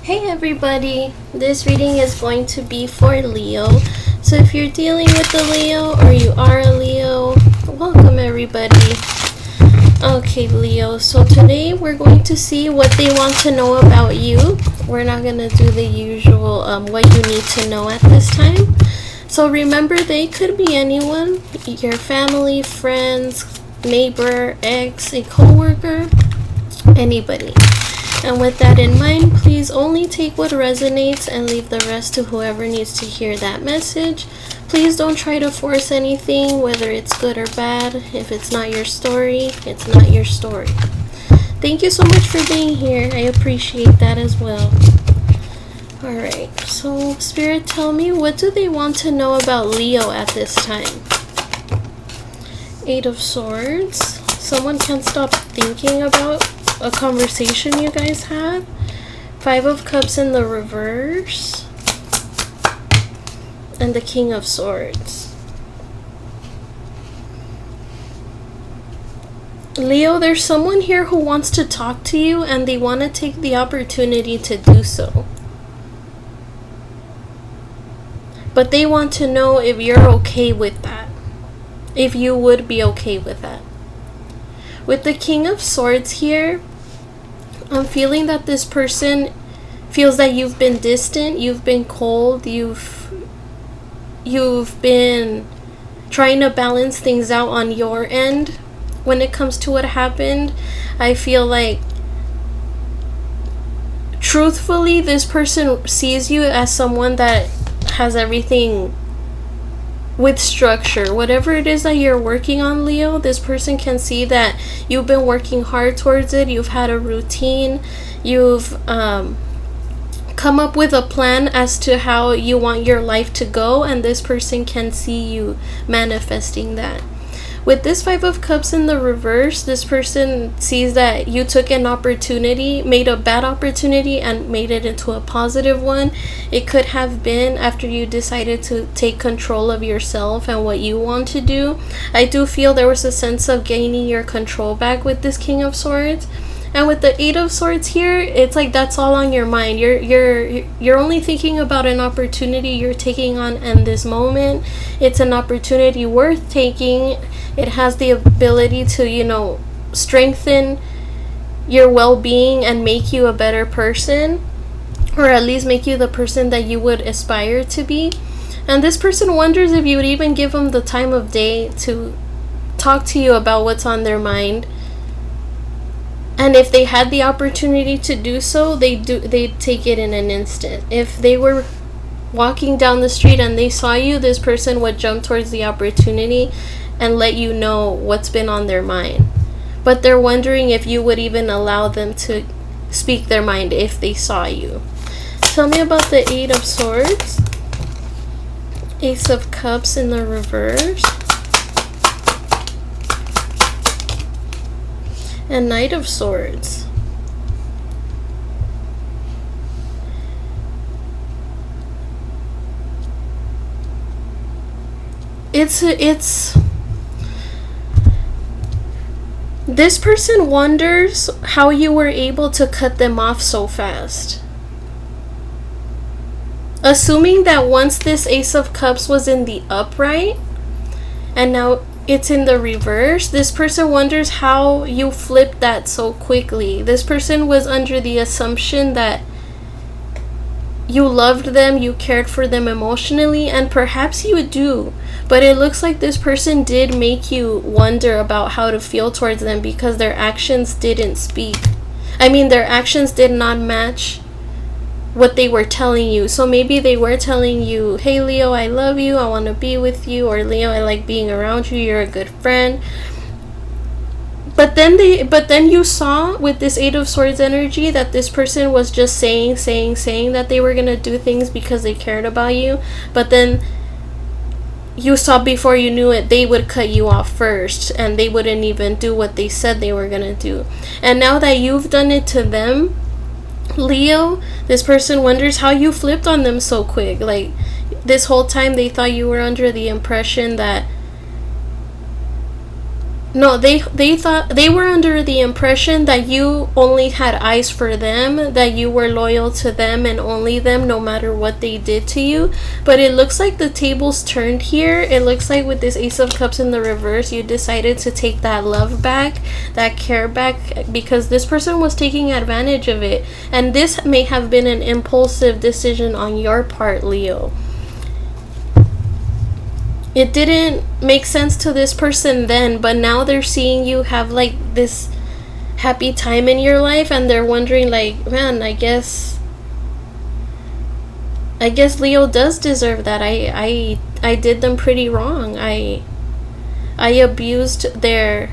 Hey everybody, this reading is going to be for Leo. So if you're dealing with a Leo or you are a Leo, welcome everybody. Okay Leo, so today we're going to see what they want to know about you. We're not going to do the usual what you need to know at this time. So remember, they could be anyone, your family, friends, neighbor, ex, a co-worker, anybody. And with that in mind, please only take what resonates and leave the rest to whoever needs to hear that message. Please don't try to force anything, whether it's good or bad. If it's not your story, it's not your story. Thank you so much for being here. I appreciate that as well. Alright, so Spirit, tell me, what do they want to know about Leo at this time? Eight of Swords. Someone can't stop thinking about a conversation you guys had. Five of Cups in the reverse. And the King of Swords. Leo, there's someone here who wants to talk to you and they want to take the opportunity to do so. But they want to know if you're okay with that. If you would be okay with that. With the King of Swords here, I'm feeling that this person feels that you've been distant, you've been cold, you've been trying to balance things out on your end. When it comes to what happened, I feel like truthfully this person sees you as someone that has everything with structure. Whatever it is that you're working on, Leo, this person can see that you've been working hard towards it. You've had a routine. You've come up with a plan as to how you want your life to go, and this person can see you manifesting that. With this Five of Cups in the reverse, this person sees that you took an opportunity, made a bad opportunity and made it into a positive one. It could have been after you decided to take control of yourself and what you want to do. I do feel there was a sense of gaining your control back with this King of Swords. And with the Eight of Swords here, it's like that's all on your mind. You're only thinking about an opportunity you're taking on in this moment. It's an opportunity worth taking. It has the ability to, strengthen your well-being and make you a better person, or at least make you the person that you would aspire to be. And this person wonders if you would even give them the time of day to talk to you about what's on their mind. And if they had the opportunity to do so, they'd take it in an instant. If they were walking down the street and they saw you, this person would jump towards the opportunity and let you know what's been on their mind. But they're wondering if you would even allow them to speak their mind if they saw you. Tell me about the Eight of Swords. Ace of Cups in the reverse. And Knight of Swords. It's this person wonders how you were able to cut them off so fast. Assuming that once this Ace of Cups was in the upright and now it's in the reverse, this person wonders how you flipped that so quickly. This person was under the assumption that you loved them, you cared for them emotionally, and perhaps you do. But it looks like this person did make you wonder about how to feel towards them because their actions didn't speak. Their actions did not match what they were telling you. So maybe they were telling you, hey Leo, I love you, I want to be with you, or Leo, I like being around you, you're a good friend. But then you saw with this Eight of Swords energy that this person was just saying that they were going to do things because they cared about you. But then you saw before you knew it, they would cut you off first and they wouldn't even do what they said they were going to do. And now that you've done it to them, Leo, this person wonders how you flipped on them so quick. Like, this whole time they thought you were under the impression that No, they thought they were under the impression that you only had eyes for them, that you were loyal to them and only them, no matter what they did to you. But it looks like the tables turned here. It looks like with this Ace of Cups in the reverse, you decided to take that love back, that care back, because this person was taking advantage of it. And this may have been an impulsive decision on your part, Leo. It didn't make sense to this person then, but now they're seeing you have like this happy time in your life, and they're wondering like, man, I guess Leo does deserve that. I did them pretty wrong. I abused their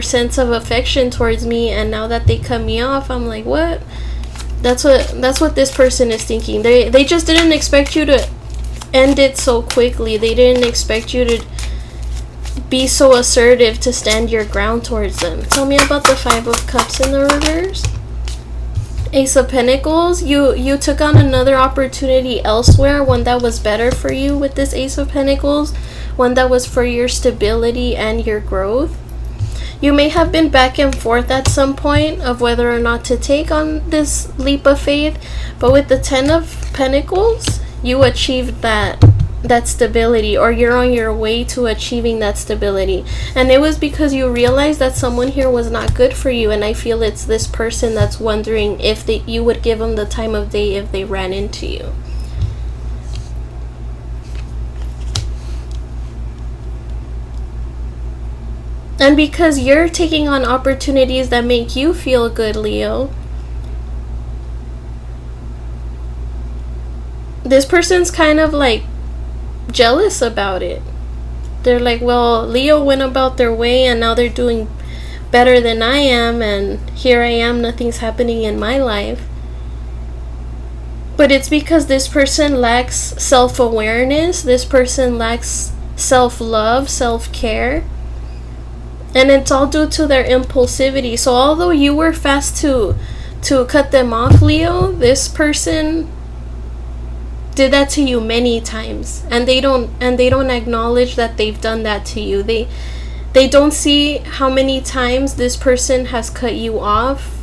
sense of affection towards me, and now that they cut me off, I'm like, what? That's what this person is thinking. They just didn't expect you to end it so quickly. They didn't expect you to be so assertive, to stand your ground towards them. Tell me about the Five of Cups in the reverse. Ace of Pentacles. You took on another opportunity elsewhere, one that was better for you with this Ace of Pentacles, one that was for your stability and your growth. You may have been back and forth at some point of whether or not to take on this leap of faith, but with the Ten of Pentacles, you achieved that stability, or you're on your way to achieving that stability. And it was because you realized that someone here was not good for you, and I feel it's this person that's wondering if you would give them the time of day if they ran into you. And because you're taking on opportunities that make you feel good, Leo, this person's kind of like jealous about it. They're like, well, Leo went about their way and now they're doing better than I am, and here I am, nothing's happening in my life. But it's because this person lacks self-awareness, this person lacks self-love, self-care, and it's all due to their impulsivity. So although you were fast to cut them off, Leo, this person did that to you many times, and they don't acknowledge that they've done that to you. They don't see how many times this person has cut you off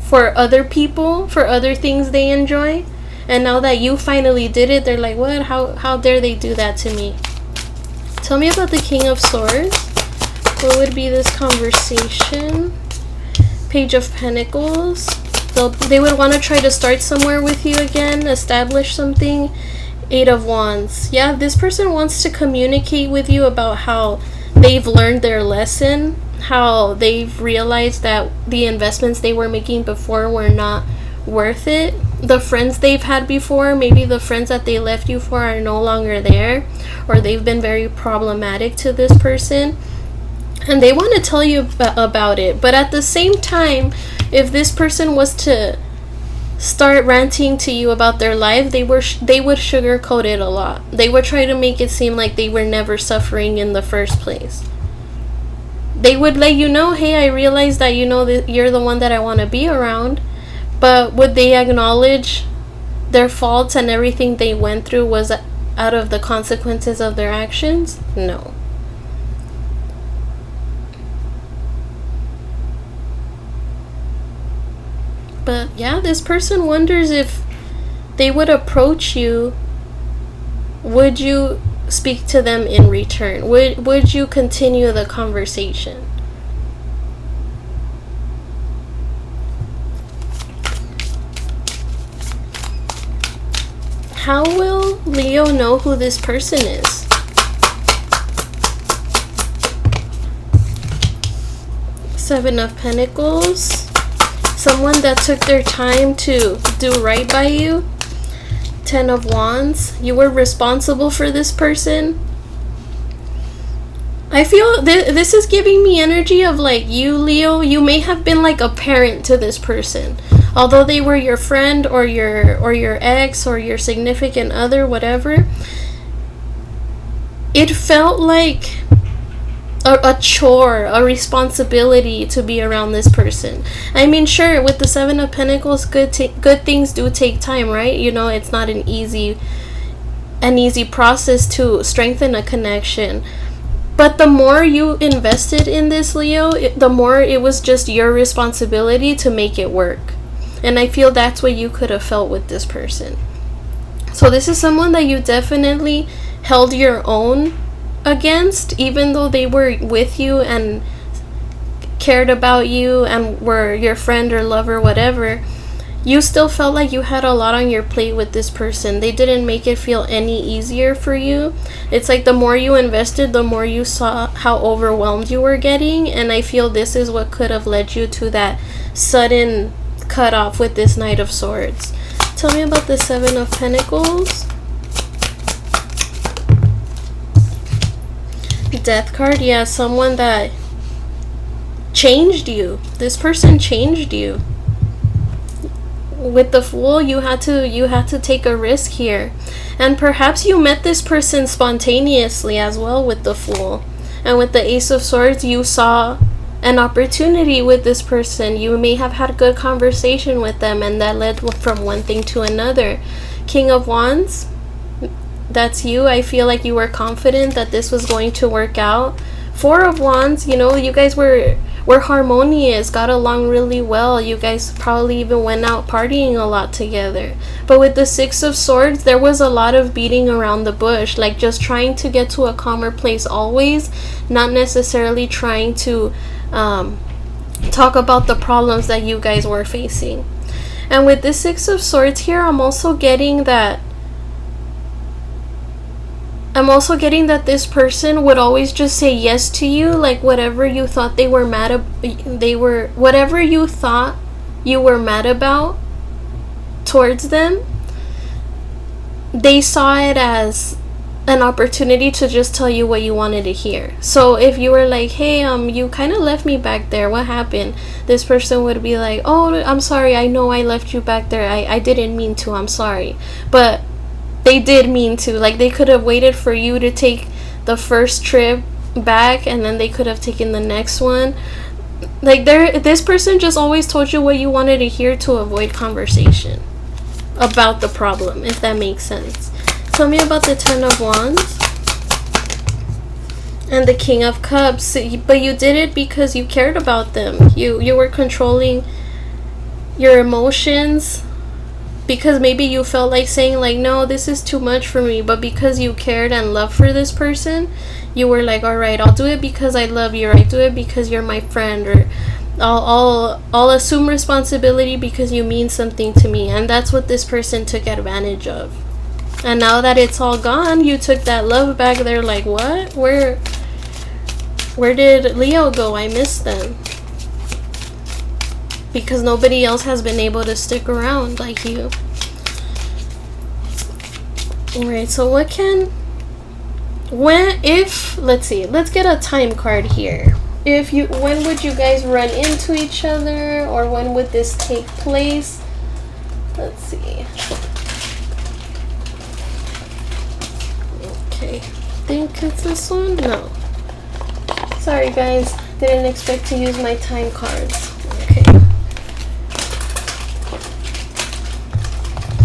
for other people, for other things they enjoy, and now that you finally did it, they're like, what? How dare they do that to me? Tell me about the King of Swords. What would be this conversation? Page of Pentacles. They would want to try to start somewhere with you again, establish something. Eight of Wands. Yeah, this person wants to communicate with you about how they've learned their lesson, how they've realized that the investments they were making before were not worth it. The friends they've had before, maybe the friends that they left you for are no longer there, or they've been very problematic to this person. And they want to tell you about it. But at the same time, if this person was to start ranting to you about their life, they would sugarcoat it a lot. They would try to make it seem like they were never suffering in the first place. They would let you know, hey, I realize that that you're the one that I want to be around. But would they acknowledge their faults and everything they went through was out of the consequences of their actions? No. But yeah, this person wonders if they would approach you, would you speak to them in return? Would you continue the conversation? How will Leo know who this person is? Seven of Pentacles. Someone that took their time to do right by you. Ten of Wands. You were responsible for this person. I feel this is giving me energy of like you, Leo. You may have been like a parent to this person. Although they were your friend or your ex or your significant other, whatever. It felt like a chore, a responsibility to be around this person. I mean, sure, with the Seven of Pentacles, good things do take time, right? It's not an easy process to strengthen a connection. But the more you invested in this, Leo, the more it was just your responsibility to make it work. And I feel that's what you could have felt with this person. So this is someone that you definitely held your own against, even though they were with you and cared about you and were your friend or lover, whatever. You still felt like you had a lot on your plate with this person. They didn't make it feel any easier for you. It's like the more you invested, the more you saw how overwhelmed you were getting. And I feel this is what could have led you to that sudden cut off with this Knight of Swords. Tell me about the Seven of Pentacles. Death card. Yeah, someone that changed you. This person changed you. With the Fool, you had to take a risk here. And perhaps you met this person spontaneously as well with the Fool. And with the Ace of Swords, you saw an opportunity with this person. You may have had a good conversation with them, and that led from one thing to another. King of Wands, that's you. I feel like you were confident that this was going to work out. Four of Wands, you know, you guys were harmonious, got along really well. You guys probably even went out partying a lot together. But with the Six of Swords, there was a lot of beating around the bush, like just trying to get to a calmer place always, not necessarily trying to talk about the problems that you guys were facing. And with the Six of Swords here, I'm also getting that this person would always just say yes to you, like whatever you thought whatever you thought you were mad about towards them, they saw it as an opportunity to just tell you what you wanted to hear. So if you were like, hey, you kind of left me back there, what happened? This person would be like, oh, I'm sorry, I know I left you back there, I didn't mean to, I'm sorry. But they did mean to. Like, they could have waited for you to take the first trip back, and then they could have taken the next one. Like, this person just always told you what you wanted to hear to avoid conversation about the problem, if that makes sense. Tell me about the Ten of Wands and the King of Cups. But you did it because you cared about them. You were controlling your emotions, because maybe you felt like saying like, no, this is too much for me. But because you cared and loved for this person, you were like, all right, I'll do it because I love you, or I do it because you're my friend, or I'll assume responsibility because you mean something to me. And that's what this person took advantage of. And now that it's all gone, you took that love back. They're like, what? Where did Leo go? I missed them. Because nobody else has been able to stick around like you. Alright, so let's see, let's get a time card here. When would you guys run into each other, or when would this take place? Let's see. Okay, I think it's this one. No, sorry guys, didn't expect to use my time cards. Okay,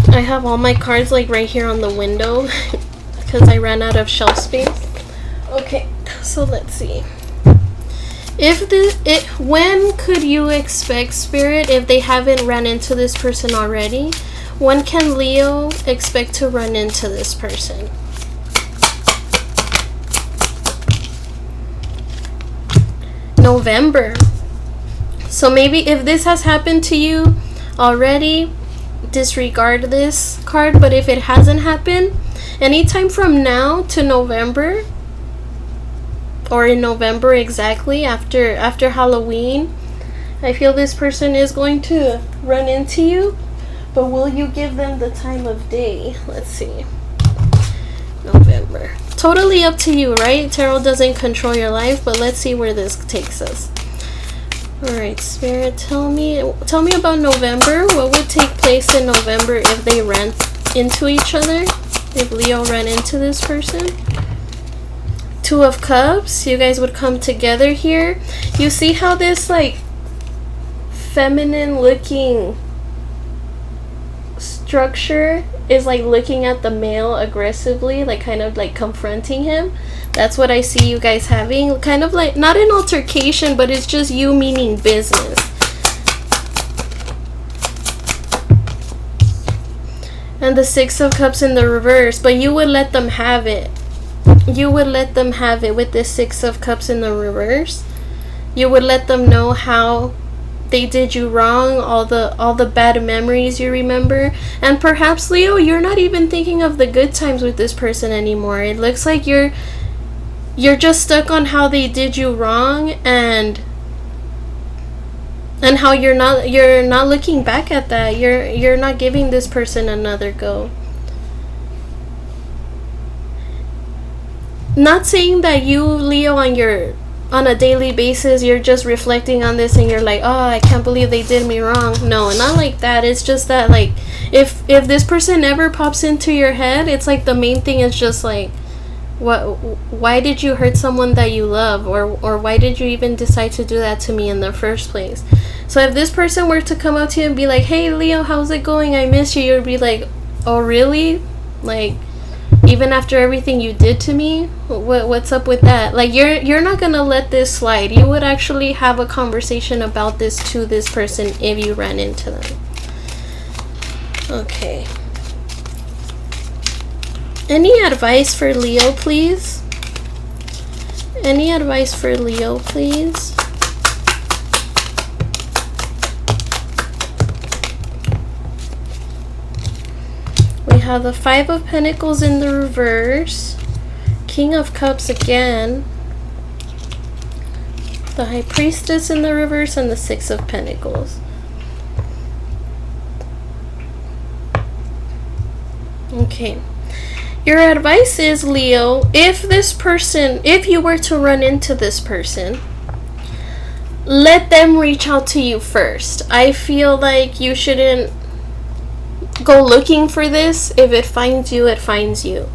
I have all my cards like right here on the window because I ran out of shelf space. Okay, so let's see. When could you expect, Spirit, if they haven't run into this person already, when can Leo expect to run into this person? November. So maybe if this has happened to you already, disregard this card. But if it hasn't happened, anytime from now to November, or in November exactly, after Halloween, I feel this person is going to run into you. But will you give them the time of day? Let's see. November. Totally up to you, right? Tarot doesn't control your life, but let's see where this takes us. Alright, Spirit, tell me about November. What would take place in November if they ran into each other? If Leo ran into this person? Two of Cups. You guys would come together here. You see how this like feminine looking structure is like looking at the male aggressively, like kind of like confronting him. That's what I see you guys having. Kind of like, not an altercation, but it's just you meaning business. And the Six of Cups in the reverse. But you would let them have it. You would let them have it with the Six of Cups in the reverse. You would let them know how they did you wrong, all the bad memories you remember. And perhaps, Leo, you're not even thinking of the good times with this person anymore. It looks like you're just stuck on how they did you wrong, and how you're not looking back at that. You're not giving this person another go. Not saying that you, Leo, on a daily basis you're just reflecting on this and you're like, oh, I can't believe they did me wrong. No, not like that. It's just that, like, if this person ever pops into your head, it's like the main thing is just like, why did you hurt someone that you love, or why did you even decide to do that to me in the first place? So if this person were to come up to you and be like, hey Leo, how's it going, I miss you, you'd be like, oh really? Like, even after everything you did to me, what's up with that? Like, you're not gonna let this slide. You would actually have a conversation about this to this person if you ran into them. Okay. Any advice for Leo, please? Any advice for Leo, please? We have the Five of Pentacles in the reverse, King of Cups again, the High Priestess in the reverse, and the Six of Pentacles. Okay. Your advice is, Leo, if you were to run into this person, let them reach out to you first. I feel like you shouldn't go looking for this. If it finds you, it finds you.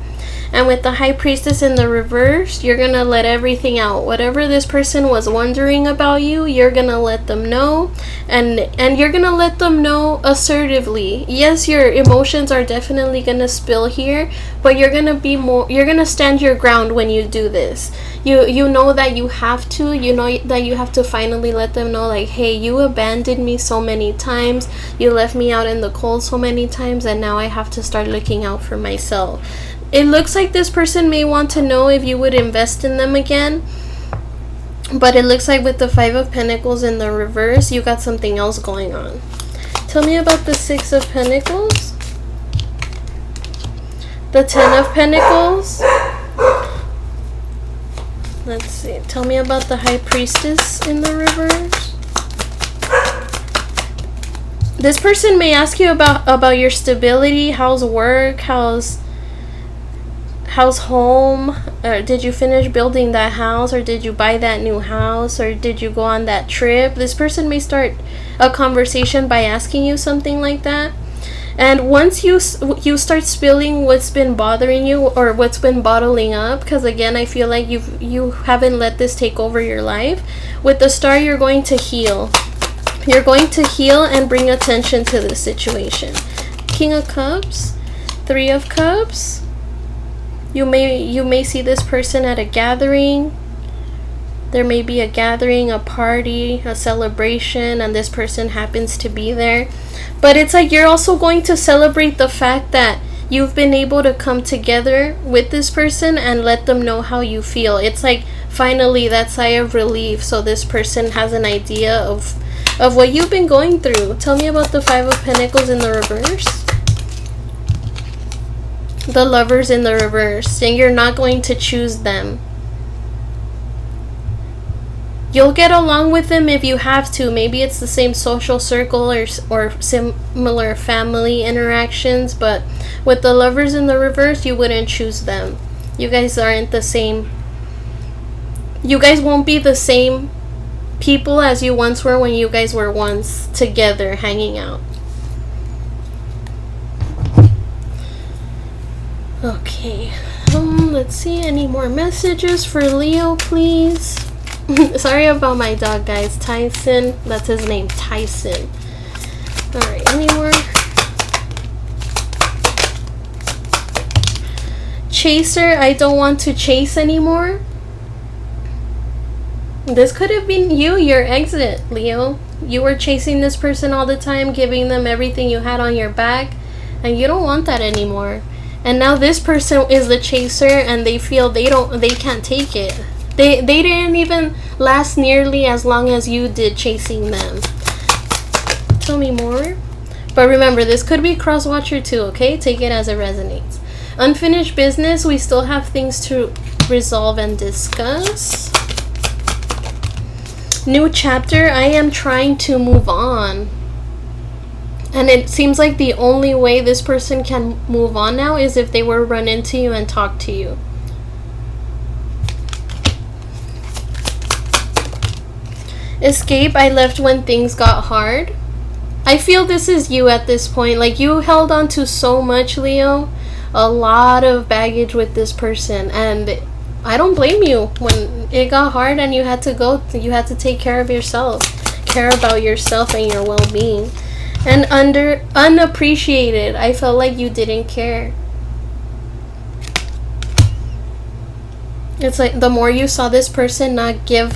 And with the High Priestess in the reverse, you're gonna let everything out. Whatever this person was wondering about you, you're gonna let them know, and you're gonna let them know assertively. Yes, your emotions are definitely gonna spill here, but you're gonna stand your ground when you do this. You know that you have to. You know that you have to finally let them know, like, hey, you abandoned me so many times, you left me out in the cold so many times, and now I have to start looking out for myself. It looks like this person may want to know if you would invest in them again. But it looks like with the Five of Pentacles in the reverse, you got something else going on. Tell me about the Six of Pentacles. The Ten of Pentacles. Let's see. Tell me about the High Priestess in the reverse. This person may ask you about your stability, how's work, how's home, or did you finish building that house, or did you buy that new house, or did you go on that trip? This person may start a conversation by asking you something like that. And once you start spilling what's been bothering you or what's been bottling up, because again, I feel like you haven't let this take over your life. With the Star, you're going to heal. You're going to heal and bring attention to the situation. King of Cups, Three of Cups. You may see this person at a gathering. There may be a gathering, a party, a celebration, and this person happens to be there. But it's like you're also going to celebrate the fact that you've been able to come together with this person and let them know how you feel. It's like finally that sigh of relief, so this person has an idea of what you've been going through. Tell me about the Five of Pentacles in the reverse. The Lovers in the reverse, and you're not going to choose them. You'll get along with them if you have to. Maybe it's the same social circle or similar family interactions, but with the Lovers in the reverse, you wouldn't choose them. You guys aren't the same. You guys won't be the same people as you once were when you guys were once together hanging out. Okay, let's see, any more messages for Leo, please? Sorry about my dog, guys. Tyson, that's his name, Tyson. Alright, any more? chaser, I don't want to chase anymore. This could have been you, your exit, Leo. You were chasing this person all the time, giving them everything you had on your back, and you don't want that anymore. And now this person is the chaser, and they feel they can't take it. They didn't even last nearly as long as you did chasing them. Tell me more. But remember, this could be cross-watcher too, okay? Take it as it resonates. Unfinished business, we still have things to resolve and discuss. New chapter, I am trying to move on. And it seems like the only way this person can move on now is if they were to run into you and talk to you. Escape, I left when things got hard. I feel this is you at this point. Like, you held on to so much, Leo. A lot of baggage with this person. And I don't blame you. When it got hard and you had to go, you had to take care of yourself. Care about yourself and your well-being. And unappreciated. I felt like you didn't care. It's like the more you saw this person not give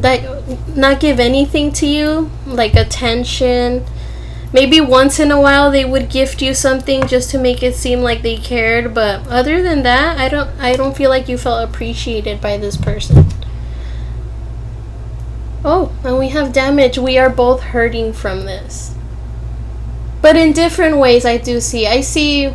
anything to you, like attention. Maybe once in a while they would gift you something just to make it seem like they cared, but other than that, I don't feel like you felt appreciated by this person. Oh, and we have damage. We are both hurting from this. But in different ways, I see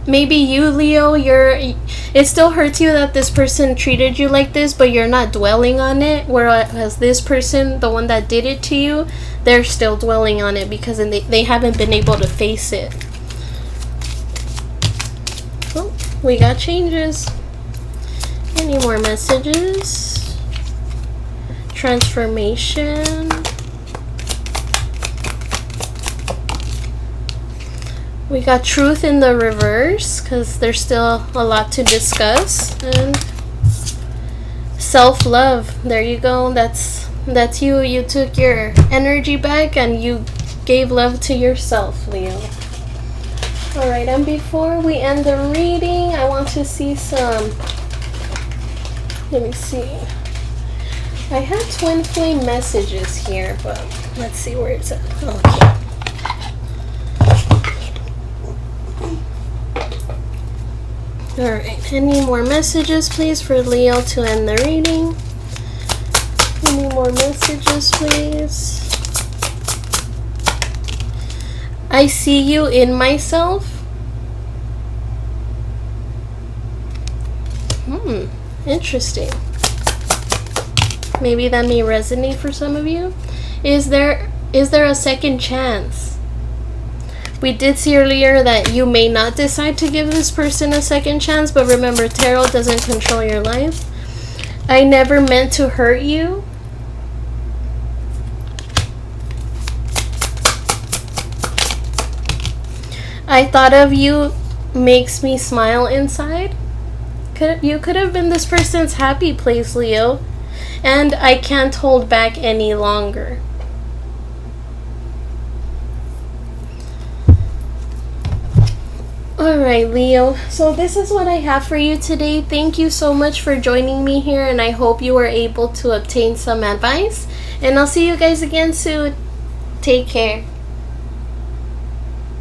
maybe you, Leo, it still hurts you that this person treated you like this, but you're not dwelling on it. Whereas this person, the one that did it to you, they're still dwelling on it because they haven't been able to face it. Oh, we got changes. Any more messages? Transformation. We got truth in the reverse because there's still a lot to discuss. And self-love. There you go. That's you. You took your energy back and you gave love to yourself, Leo. Alright, and before we end the reading, I want to see some... Let me see. I had twin flame messages here, but let's see where it's at. Okay. Alright, any more messages, please, for Leo to end the reading? Any more messages, please? I see you in myself. Interesting. Maybe that may resonate for some of you. Is there a second chance? We did see earlier that you may not decide to give this person a second chance, but remember, tarot doesn't control your life. I never meant to hurt you. I thought of you makes me smile inside. You could have been this person's happy place, Leo. And I can't hold back any longer. Alright, Leo, so this is what I have for you today. Thank you so much for joining me here, and I hope you were able to obtain some advice. And I'll see you guys again soon. Take care.